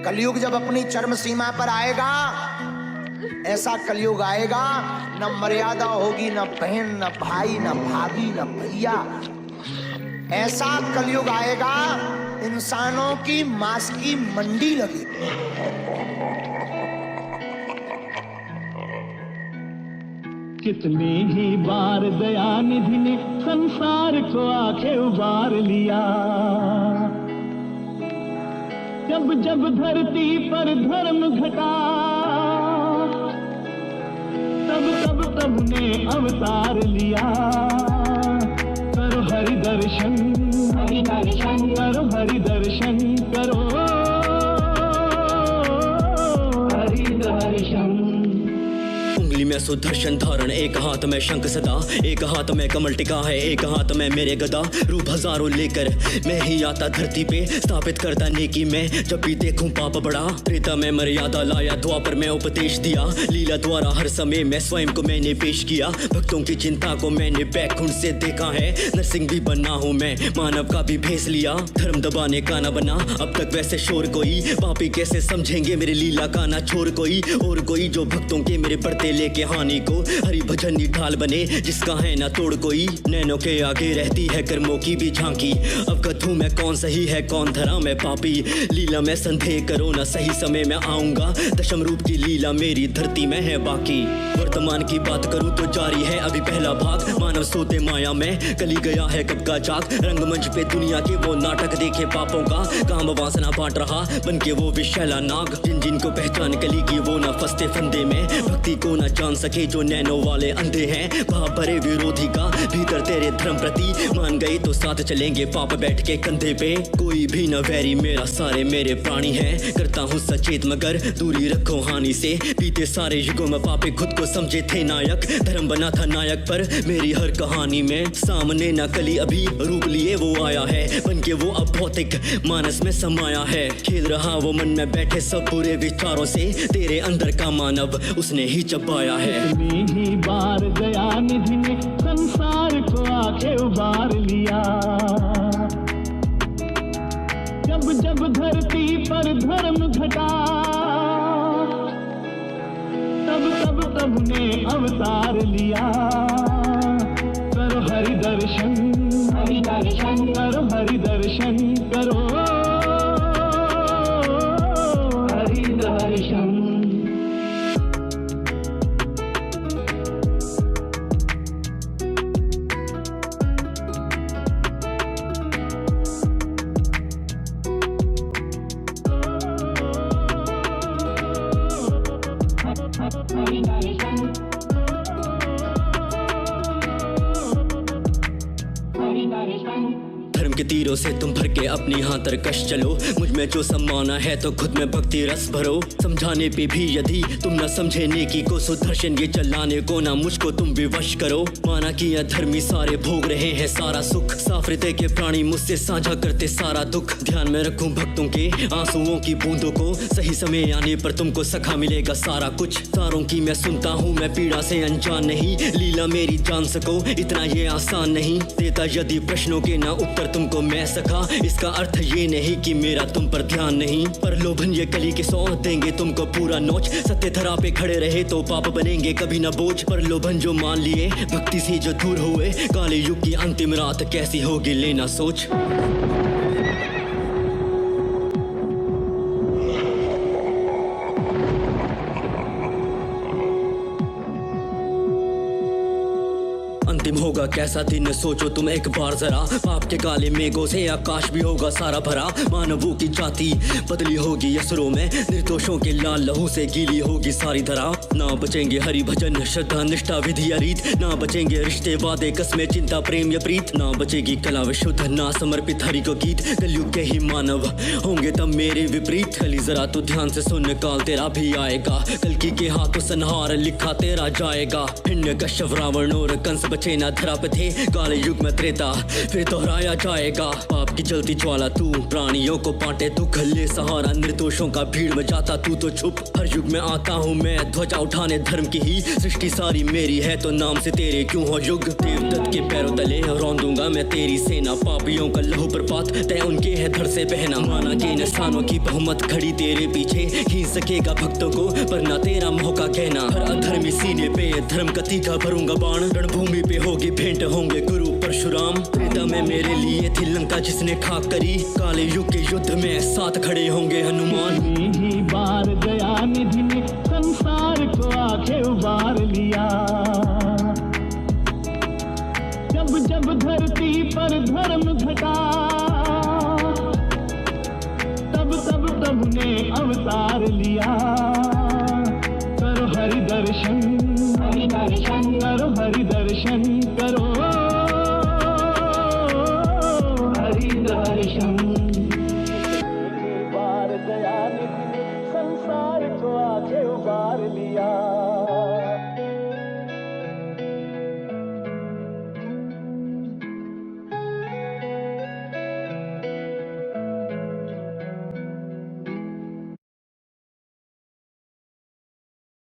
कलयुग जब अपनी चरम सीमा पर आएगा, ऐसा कलयुग आएगा न मर्यादा होगी, न बहन, न भाई, न भाभी, न भैया। ऐसा कलयुग आएगा इंसानों की मांस की मंडी लगी। कितनी ही बार दयानिधि ने संसार को आके उबार लिया। जब जब धरती पर धर्म घटा, तब ने अवतार लिया। करो हरि दर्शन, करो हरि दर्शन, करो हरि दर्शन। उंगली में सुदर्शन धारण, एक हाथ में शंख सदा, एक हाथ में कमल टिका है, एक हाथ में मेरे गदा। रूप हजारों लेकर मैं ही आता धरती पे, स्थापित करता नेकी में जब भी देखूं पाप बड़ा। त्रेता में मर्यादा लाया, द्वापर में उपदेश दिया, लीला द्वारा हर समय में स्वयं को मैंने पेश किया। भक्तों की चिंता को मैंने बैकुंठ से देखा है, नरसिंह भी बना हूँ मैं, मानव का भी भेस लिया। धर्म दबाने का ना बना अब तक वैसे शोर कोई, पापी कैसे समझेंगे मेरी लीला का ना छोर कोई। और कोई जो भक्तों के मेरे बढ़ते लेके हानि को, हरि भजन ही ढाल बने जिसका है ना तोड़ कोई। नैनों के आगे रहती है कर्मों की भी झांकी, अवगत हूँ मैं कौन सही है कौन धरा मैं पापी। लीला में संदेह करो ना, सही समय में आऊंगा, दशम रूप की लीला मेरी धरती में है बाकी। वर्तमान की बात करूँ तो जारी है अभी पहला भाग, मानव सोते माया में कली गया है कब का जाग। रंगमंच पे दुनिया के वो नाटक देखे पापों का, काम वासना बांट रहा बन के वो विशैला नाग। जिन जिनको पहचान कली की वो ना फंसते फंदे में, भक्ति को ना जान सके जो नैनो वाले अंधे हैं। भाव भरे विरोधी का भीतर तेरे धर्म प्रति, मान गए तो साथ चलेंगे पाप बैठ के कंधे पे। कोई भी न वैरी मेरा, सारे मेरे प्राणी हैं, करता हूँ सचेत मगर दूरी रखो हानि से। बीते सारे युगों में पापे खुद को समझे थे नायक, धर्म बना था नायक पर मेरी हर कहानी में। सामने न कली अभी रूप लिए वो आया है, बन के वो अब भौतिक मानस में समाया है। खेल रहा वो मन में बैठे सब बुरे विचारों से, तेरे अंदर का मानव उसने ही चबाया है। कितनी ही बार दयानिधि ने संसार को आके उबार लिया। जब जब धरती पर धर्म घटा, तब ने अवतार लिया। करो हरि दर्शन, करो हरि दर्शन, करो हरि दर्शन। धर्म के तीरों से तुम भर के अपनी हाथ तरकश चलो, मुझ में जो सम्माना है तो खुद में भक्ति रस भरो। समझाने पे भी यदि तुम न समझे नेकी को, सुदर्शन ये चलाने को ना मुझको तुम विवश करो। माना कि यह धर्मी सारे भोग रहे हैं सारा सुख, साफ हृदय के प्राणी मुझसे साझा करते सारा दुख। ध्यान में रखूं भक्तों के आंसुओं की बूंदों को, सही समय आने पर तुमको सखा मिलेगा सारा कुछ। सारों की मैं सुनता हूँ, मैं पीड़ा से अनजान नहीं, लीला मेरी जान सको इतना ये आसान नहीं। देता यदि प्रश्नों के ना उत्तर तुमको मैं सखा, इसका अर्थ ये नहीं कि मेरा तुम पर ध्यान नहीं। पर लोभन ये कली के 100 देंगे तुमको पूरा नोच, सत्य धरा पे खड़े रहे तो पाप बनेंगे कभी न बोझ। पर लोभन जो मान लिए भक्ति से जो दूर हुए, काले युग की अंतिम रात कैसी होगी लेना सोच। अंतिम होगा कैसा दिन सोचो तुम एक बार जरा, पाप के काले मेघों से आकाश भी होगा सारा भरा। मानवों की जाति बदली होगी असुरों में, निर्दोषों के लाल लहू से गीली होगी सारी धरा। ना बचेंगे हरि भजन श्रद्धा निष्ठा विधि या रीत, ना बचेंगे रिश्ते वादे कस्में चिंता प्रेम या प्रीत। ना बचेगी कला विशुद्ध ना समर्पित हरि को गीत, कलयुग के ही मानव होंगे तब मेरे विपरीत। कली जरा तू ध्यान से सुन, काल तेरा भी आएगा, कल्कि के हाथों संहार लिखा तेरा जाएगा। हिरण्यकश्यप रावण और कंस बचे ना मथुरा पे थे काले युग में त्रेता, फिर दोहराया जाएगा पाप की जलती ज्वाला। तू प्राणियों को बांटे दुख, ले सहारा निर्दोषों का, भीड़ में जाता तू तो छुप। हर युग में आता हूँ मैं ध्वजा उठाने धर्म की ही, सृष्टि सारी मेरी है तो नाम से तेरे क्यों हो युग। देवदत्त के पैरों तले रौंदूंगा मैं तेरी सेना, पापियों का लहू प्रपात तय उनके है धड़ से बहना। माना के इंसानों की बहुमत खड़ी तेरे पीछे, खींच सकेगा भक्तों को पर ना तेरा मौका कहना। हर अधर्मी सीने पे धर्म का तीखा भरूंगा बाण, रणभूमि पे होगी भेंट होंगे गुरु परशुराम। त्रेता में मेरे लिए थी लंका जिसने खाक करी, काले युग के युद्ध में साथ खड़े होंगे हनुमान। ही बार दया निधि ने संसार को आके उबार लिया, जब जब धरती पर धर्म घटा तब तब प्रभु ने अवतार लिया।